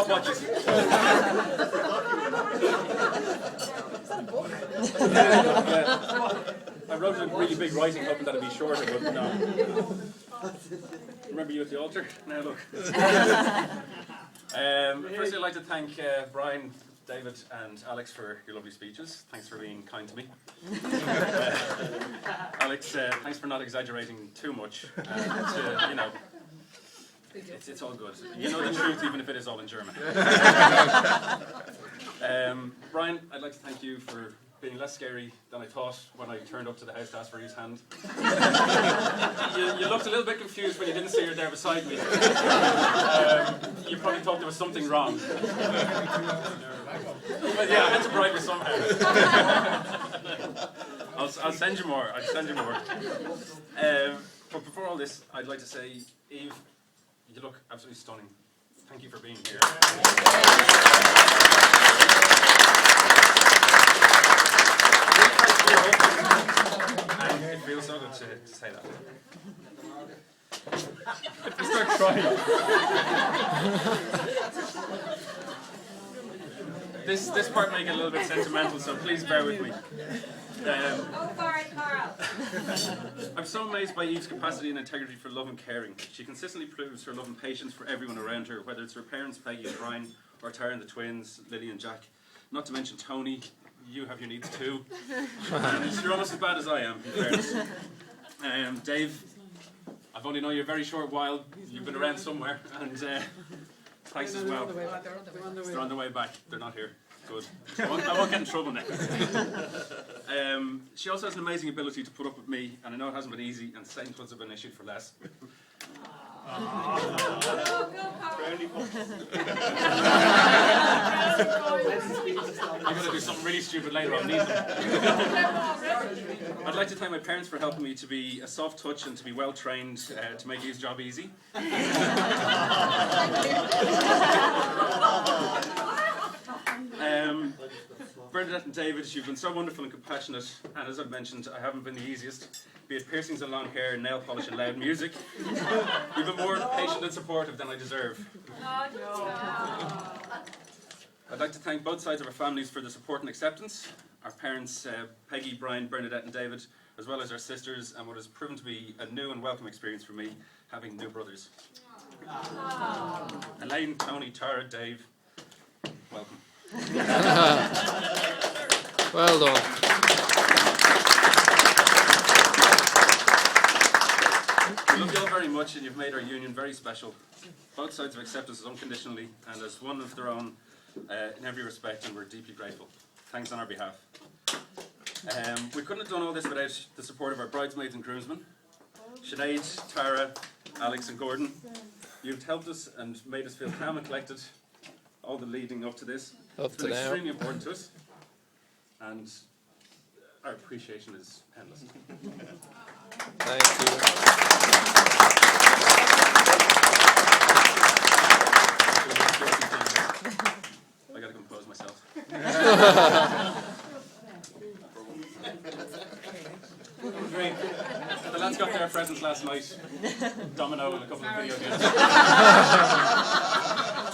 stopwatches. Is that a book? I wrote it in really big writing hoping that it'd be shorter, but no. Remember you at the altar? Now look. Firstly, I'd like to thank Brian, David and Alex for your lovely speeches. Thanks for being kind to me. Alex, thanks for not exaggerating too much. You know, it's all good. You know the truth even if it is all in German. Brian, I'd like to thank you for being less scary than I thought when I turned up to the house to ask for his hand. You looked a little bit confused when you didn't see her there beside me. You probably thought there was something wrong. But yeah, I had to bribe you somehow. I'll send you more. I'll send you more. But before all this, I'd like to say, Eve, you look absolutely stunning. Thank you for being here. And it feels so good to say that. If you start crying. This part may get a little bit sentimental, so please bear with me. Go for it, Carl. I'm so amazed by Eve's capacity and integrity for love and caring. She consistently proves her love and patience for everyone around her, whether it's her parents, Peggy and Brian, or Tara and the twins, Lily and Jack. Not to mention Tony. You have your needs too. You're almost as bad as I am, in fairness. Dave, I've only known you a very short while. You've been around somewhere, and thanks as well. They're on the way back. They're not here. Good. I won't get in trouble now. She also has an amazing ability to put up with me, and I know it hasn't been easy, and Saint was have been issued for less. I'm going to do something really stupid later, I'll need them. I'd like to thank my parents for helping me to be a soft touch and to be well trained to make Eve's job easy. Bernadette and David, you've been so wonderful and compassionate, and as I've mentioned, I haven't been the easiest, be it piercings and long hair, nail polish and loud music. You've been more patient and supportive than I deserve. I'd like to thank both sides of our families for the support and acceptance. Our parents, Peggy, Brian, Bernadette and David, as well as our sisters, and what has proven to be a new and welcome experience for me, having new brothers. Elaine, Tony, Tara, Dave, welcome. Well done. We love you all very much, and you've made our union very special. Both sides have accepted us unconditionally and as one of their own in every respect, and we're deeply grateful. Thanks on our behalf. We couldn't have done all this without the support of our bridesmaids and groomsmen. Sinead, Tara, Alex and Gordon. You've helped us and made us feel calm and collected all the leading up to this. It's been extremely important to us, and our appreciation is endless. Thank you. I gotta compose myself. Great. The lads got their presents last night. Domino and a couple of video games.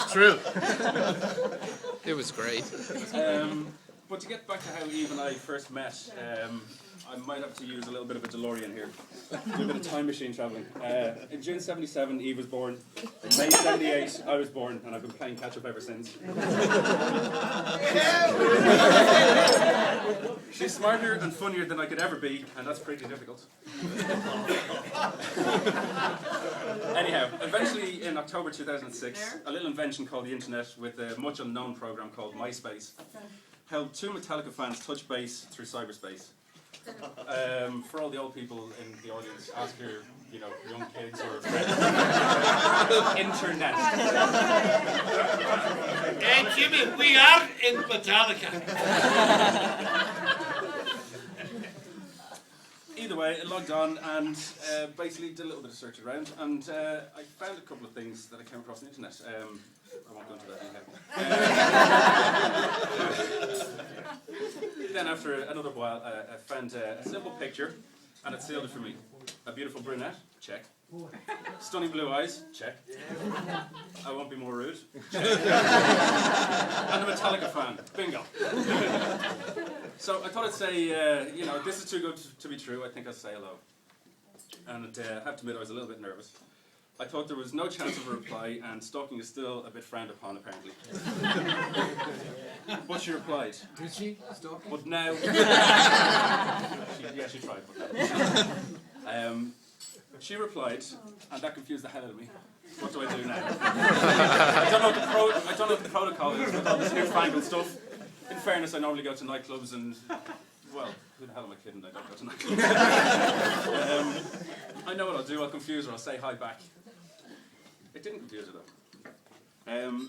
It's true. It was great. But to get back to how Eve and I first met, I might have to use a little bit of a DeLorean here. Do a bit of time machine travelling. In June '77, Eve was born. In May '78, I was born, and I've been playing catch up ever since. She's smarter and funnier than I could ever be, and that's pretty difficult. Anyhow, eventually in October 2006, a little invention called the internet with a much unknown program called MySpace helped two Metallica fans touch base through cyberspace. For all the old people in the audience, ask your, young kids or friends. Internet. Hey Jimmy, we are in Metallica. Either way, I logged on and basically did a little bit of search around, and I found a couple of things that I came across on the internet. I won't go into that anyhow. Then after another while, I found a simple picture, and it sealed it for me. A beautiful brunette? Check. Stunning blue eyes? Check. I won't be more rude? Check. And a Metallica fan? Bingo. So I thought I'd say, this is too good to be true. I think I'll say hello. And I have to admit I was a little bit nervous. I thought there was no chance of a reply, and stalking is still a bit frowned upon, apparently. But she replied. Did she? Stalking? But now... she tried. But she replied, and that confused the hell out of me. What do I do now? I don't know what the protocol is with all this newfangled stuff. In fairness, I normally go to nightclubs and... Well, who the hell am I kidding? I don't go to nightclubs. I know what I'll do. I'll confuse her. I'll say hi back. It didn't confuse her, though.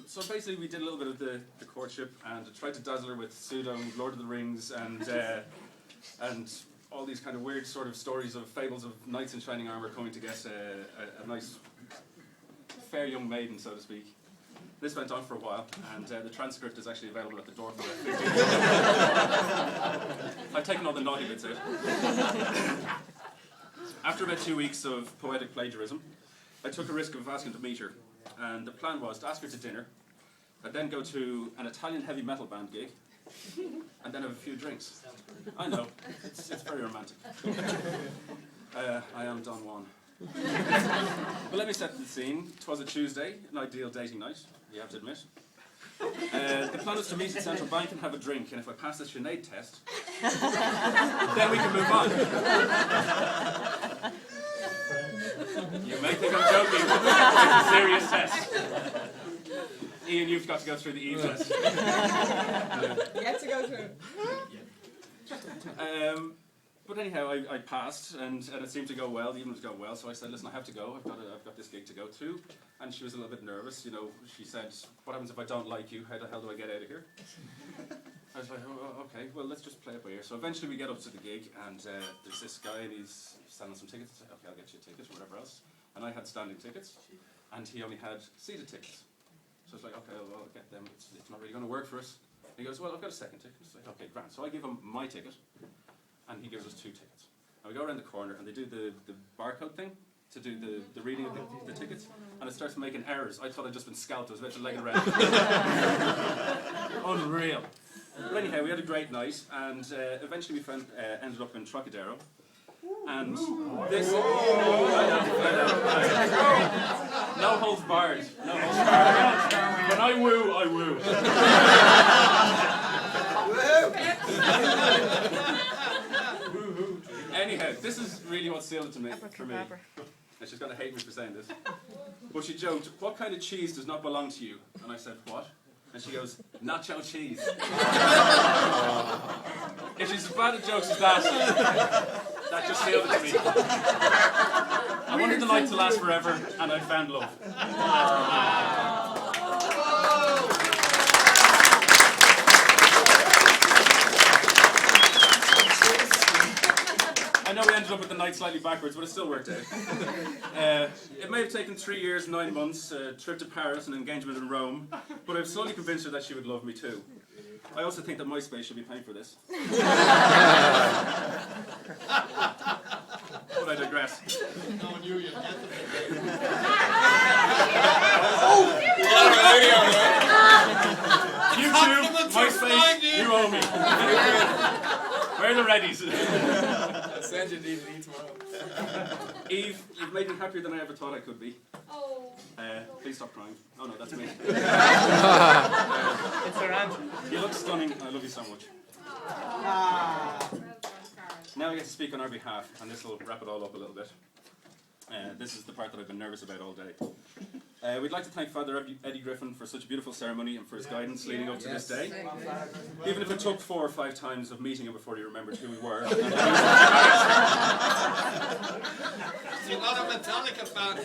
So basically, we did a little bit of the courtship, and I tried to dazzle her with pseudo Lord of the Rings and all these kind of weird sort of stories of fables of knights in shining armour coming to get a nice, fair young maiden, so to speak. This went on for a while, and the transcript is actually available at the door for about 15 minutes. I've taken all the naughty bits out. After about 2 weeks of poetic plagiarism, I took a risk of asking to meet her, and the plan was to ask her to dinner, and then go to an Italian heavy metal band gig, and then have a few drinks. I know, it's very romantic. I am Don Juan. But let me set the scene. 'Twas a Tuesday, an ideal dating night, you have to admit. The plan was to meet at Central Bank and have a drink, and if I pass the Sinead test, then we can move on. You may think I'm joking, but it's a serious test. Ian, you've got to go through the Eve test. Yet to go through. But anyhow, I passed, and it seemed to go well. The evening was going well, so I said, "Listen, I have to go. I've got this gig to go to." And she was a little bit nervous. She said, "What happens if I don't like you? How the hell do I get out of here?" I was like, "Oh, okay. Well, let's just play it by ear." So eventually, we get up to the gig, and there's this guy, and he's selling some tickets. I said, "Okay, I'll get you a ticket, or whatever else." And I had standing tickets, and he only had seated tickets. So I was like, "Okay, well, I'll get them. It's not really going to work for us." And he goes, "Well, I've got a second ticket." I was like, "Okay, grand." So I give him my ticket, and he gives us 2 tickets. And we go around the corner, and they do the barcode thing to do the reading of the tickets, and it starts making errors. I thought I'd just been scalped. I was about to leg it around. Unreal. But anyhow, we had a great night, and eventually we ended up in Trocadero. And this... I know. No holds barred. No holds barred. When I woo, I woo. Anyhow, this is really what sealed it to me, for me. And she's going to hate me for saying this. But she joked, "What kind of cheese does not belong to you?" And I said, "What?" And she goes, "Nacho cheese." If she's as bad at jokes as that just sealed it to me. I wanted the night to last forever, and I found love. I know we ended up with the night slightly backwards, but it still worked out. It may have taken 3 years, 9 months, a trip to Paris, an engagement in Rome, but I've slowly convinced her that she would love me too. I also think that MySpace should be paying for this. But I digress. No one knew you had to YouTube, MySpace, you owe me. Where are the readies? I'll send you DVD tomorrow. Eve, you've made me happier than I ever thought I could be. Oh. Please stop crying. Oh no, that's me. It's around. You look stunning. I love you so much. Now I get to speak on our behalf, and this will wrap it all up a little bit. This is the part that I've been nervous about all day. We'd like to thank Father Eddie Griffin for such a beautiful ceremony and for his guidance leading up to this day. Even if it took 4 or 5 times of meeting him before he remembered who we were. You're not a Metallica fan.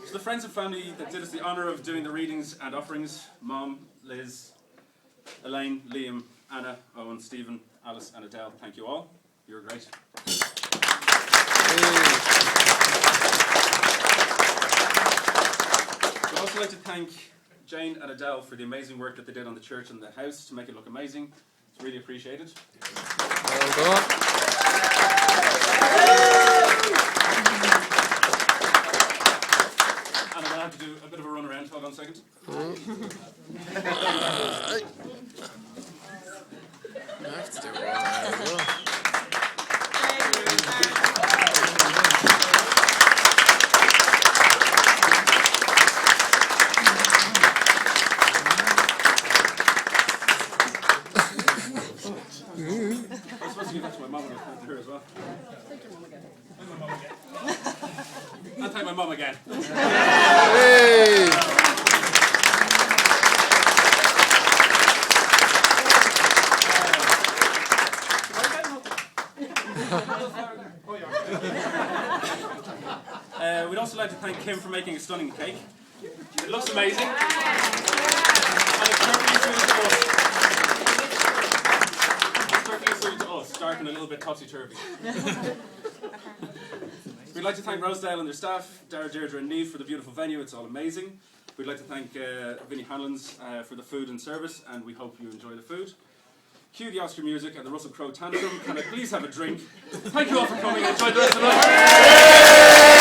To the friends and family that did us the honour of doing the readings and offerings, Mom, Liz, Elaine, Liam, Anna, Owen, Stephen, Alice and Adele, thank you all. You're great. I'd also like to thank Jane and Adele for the amazing work that they did on the church and the house to make it look amazing. It's really appreciated. Well done. And I'm going to have to do a bit of a run around. Hold on a second. I have to do one as well. I'm supposed to give that to my mum when I was here as well. I'll thank my mum again. Hey! We'd also like to thank Kim for making a stunning cake. It looks amazing. And it's perfectly suited to us. It's perfectly suited to us, dark and a little bit topsy-turvy. We'd like to thank Rosedale and their staff, Dara, Deirdre and Niamh for the beautiful venue. It's all amazing. We'd like to thank Vinnie Hanlon's for the food and service, and we hope you enjoy the food. Cue the Oscar music and the Russell Crowe tantrum. Can I please have a drink? Thank you all for coming. Enjoy the rest of the night.